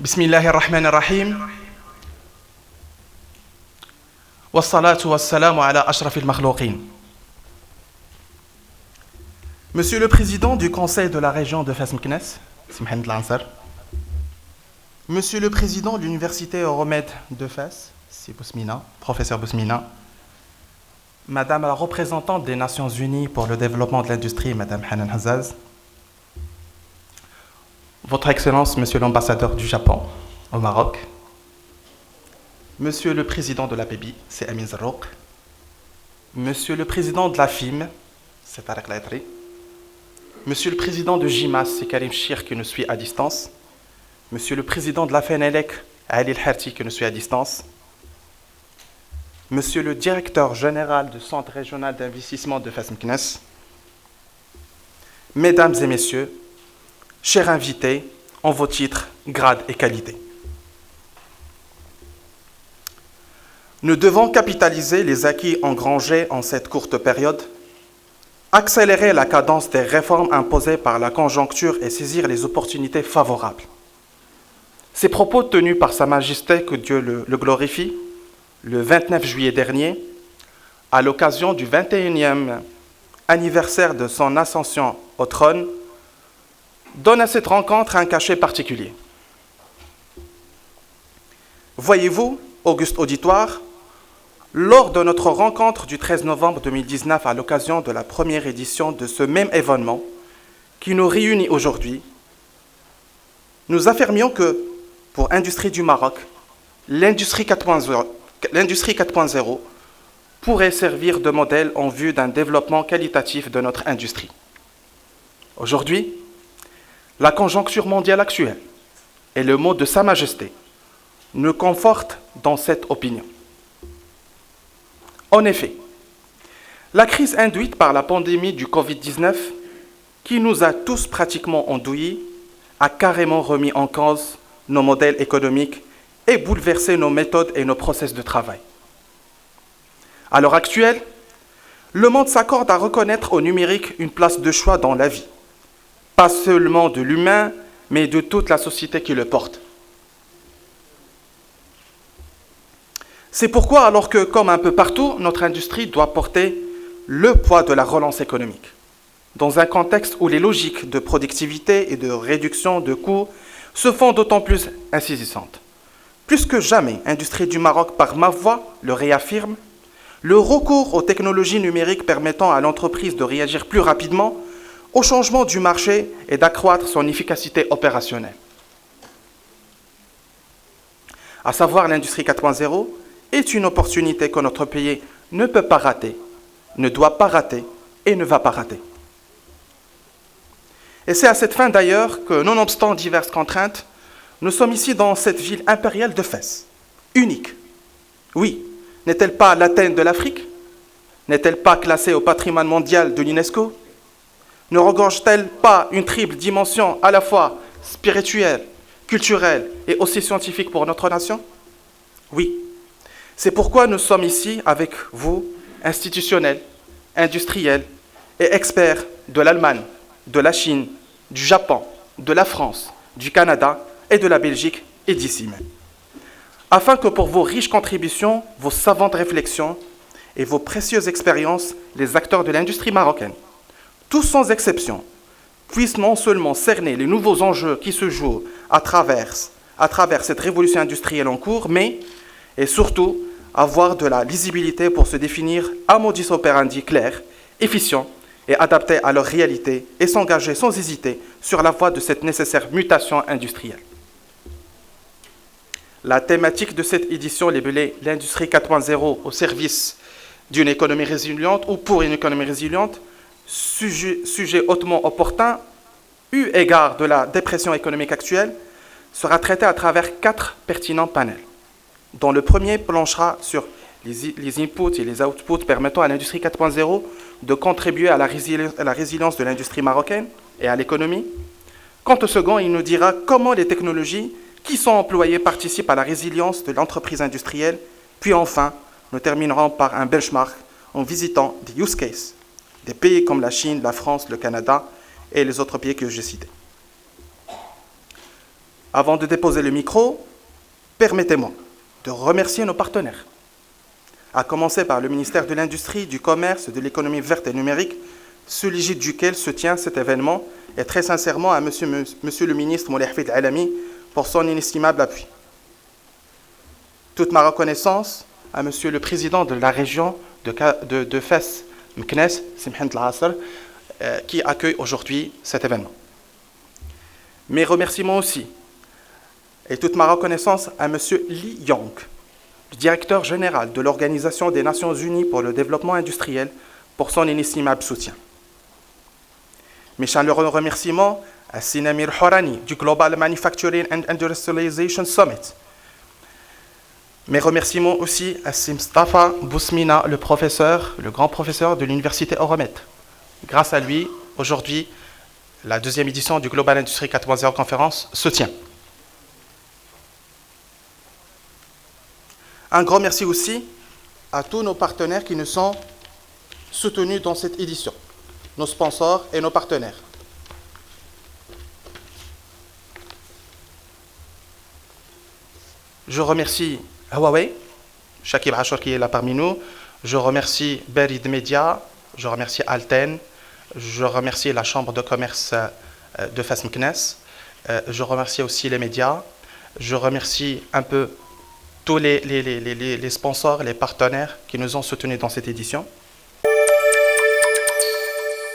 Bismillahir Rahmanir Rahim. Wassalatu wassalamu ala ashrafil makhlouqin. Monsieur le Président du Conseil de la région de Fès-Meknès, Mohamed Lansar. Monsieur le Président de l'Université Euromède de Fès, Bousmina, professeur Bousmina. Madame la représentante des Nations Unies pour le développement de l'industrie, Madame Hanan Hazaz. Votre Excellence, Monsieur l'ambassadeur du Japon au Maroc. Monsieur le Président de l'APB, c'est Amin Zarrouk. Monsieur le Président de la FIM, c'est Tarek Laitri. Monsieur le Président de JIMAS, c'est Karim Chir qui nous suit à distance. Monsieur le Président de la FENELEC, Ali El-Harti qui nous suit à distance. Monsieur le Directeur Général du Centre Régional d'Investissement de Fès-Meknès. Mesdames et Messieurs, chers invités, en vos titres, grades et qualités. Nous devons capitaliser les acquis engrangés en cette courte période, accélérer la cadence des réformes imposées par la conjoncture et saisir les opportunités favorables. Ces propos tenus par Sa Majesté, que Dieu le glorifie, le 29 juillet dernier, à l'occasion du 21e anniversaire de son ascension au trône, donne à cette rencontre un cachet particulier. Voyez-vous, auguste auditoire, lors de notre rencontre du 13 novembre 2019 à l'occasion de la première édition de ce même événement qui nous réunit aujourd'hui, nous affirmions que, pour Industrie du Maroc, l'Industrie 4.0 pourrait servir de modèle en vue d'un développement qualitatif de notre industrie. Aujourd'hui, la conjoncture mondiale actuelle et le mot de Sa Majesté nous confortent dans cette opinion. En effet, la crise induite par la pandémie du Covid-19, qui nous a tous pratiquement endeuillés, a carrément remis en cause nos modèles économiques et bouleversé nos méthodes et nos process de travail. À l'heure actuelle, le monde s'accorde à reconnaître au numérique une place de choix dans la vie, pas seulement de l'humain, mais de toute la société qui le porte. C'est pourquoi, alors que, comme un peu partout, notre industrie doit porter le poids de la relance économique, dans un contexte où les logiques de productivité et de réduction de coûts se font d'autant plus insaisissantes. Plus que jamais, Industrie du Maroc, par ma voix, le réaffirme, le recours aux technologies numériques permettant à l'entreprise de réagir plus rapidement au changement du marché et d'accroître son efficacité opérationnelle. À savoir, l'Industrie 4.0 est une opportunité que notre pays ne peut pas rater, ne doit pas rater et ne va pas rater. Et c'est à cette fin d'ailleurs que, nonobstant diverses contraintes, nous sommes ici dans cette ville impériale de Fès, unique. Oui, n'est-elle pas l'Athènes de l'Afrique? N'est-elle pas classée au patrimoine mondial de l'UNESCO? Ne regorge-t-elle pas une triple dimension à la fois spirituelle, culturelle et aussi scientifique pour notre nation? Oui. C'est pourquoi nous sommes ici avec vous, institutionnels, industriels et experts de l'Allemagne, de la Chine, du Japon, de la France, du Canada et de la Belgique et d'ici même. Afin que pour vos riches contributions, vos savantes réflexions et vos précieuses expériences, les acteurs de l'industrie marocaine, tous sans exception, puissent non seulement cerner les nouveaux enjeux qui se jouent à travers cette révolution industrielle en cours, mais, et surtout, avoir de la lisibilité pour se définir un modus operandi clair, efficient et adapté à leur réalité et s'engager sans hésiter sur la voie de cette nécessaire mutation industrielle. La thématique de cette édition labellée l'Industrie 4.0 au service d'une économie résiliente ou pour une économie résiliente, sujet hautement opportun, eu égard de la dépression économique actuelle, sera traité à travers 4 pertinents panels, dont le premier planchera sur les inputs et les outputs permettant à l'Industrie 4.0 de contribuer à la résilience de l'industrie marocaine et à l'économie. Quant au second, il nous dira comment les technologies qui sont employées participent à la résilience de l'entreprise industrielle. Puis enfin, nous terminerons par un benchmark en visitant des use cases des pays comme la Chine, la France, le Canada et les autres pays que j'ai cités. Avant de déposer le micro, permettez-moi de remercier nos partenaires, à commencer par le ministère de l'Industrie, du Commerce, de l'Économie verte et numérique, sous l'égide duquel se tient cet événement, et très sincèrement à monsieur le ministre Moulay Hafid Alami pour son inestimable appui. Toute ma reconnaissance à monsieur le président de la région de Fès, Meknès, Simhent Al-Asr, qui accueille aujourd'hui cet événement. Mes remerciements aussi, et toute ma reconnaissance à monsieur Li Yong, le directeur général de l'Organisation des Nations Unies pour le développement industriel, pour son inestimable soutien. Mes chaleureux remerciements à Sinamir Horani du Global Manufacturing and Industrialization Summit. Mes remerciements aussi à Mustafa Bousmina, le grand professeur de l'Université Euromed. Grâce à lui, aujourd'hui, la deuxième édition du Global Industry 4.0 Conférence se tient. Un grand merci aussi à tous nos partenaires qui nous ont soutenus dans cette édition, nos sponsors et nos partenaires. Je remercie Huawei, Shakib Achour qui est là parmi nous. Je remercie Berid Media, je remercie Alten, je remercie la Chambre de commerce de Fès Meknès, je remercie aussi les médias, je remercie un peu tous les sponsors, les partenaires qui nous ont soutenus dans cette édition.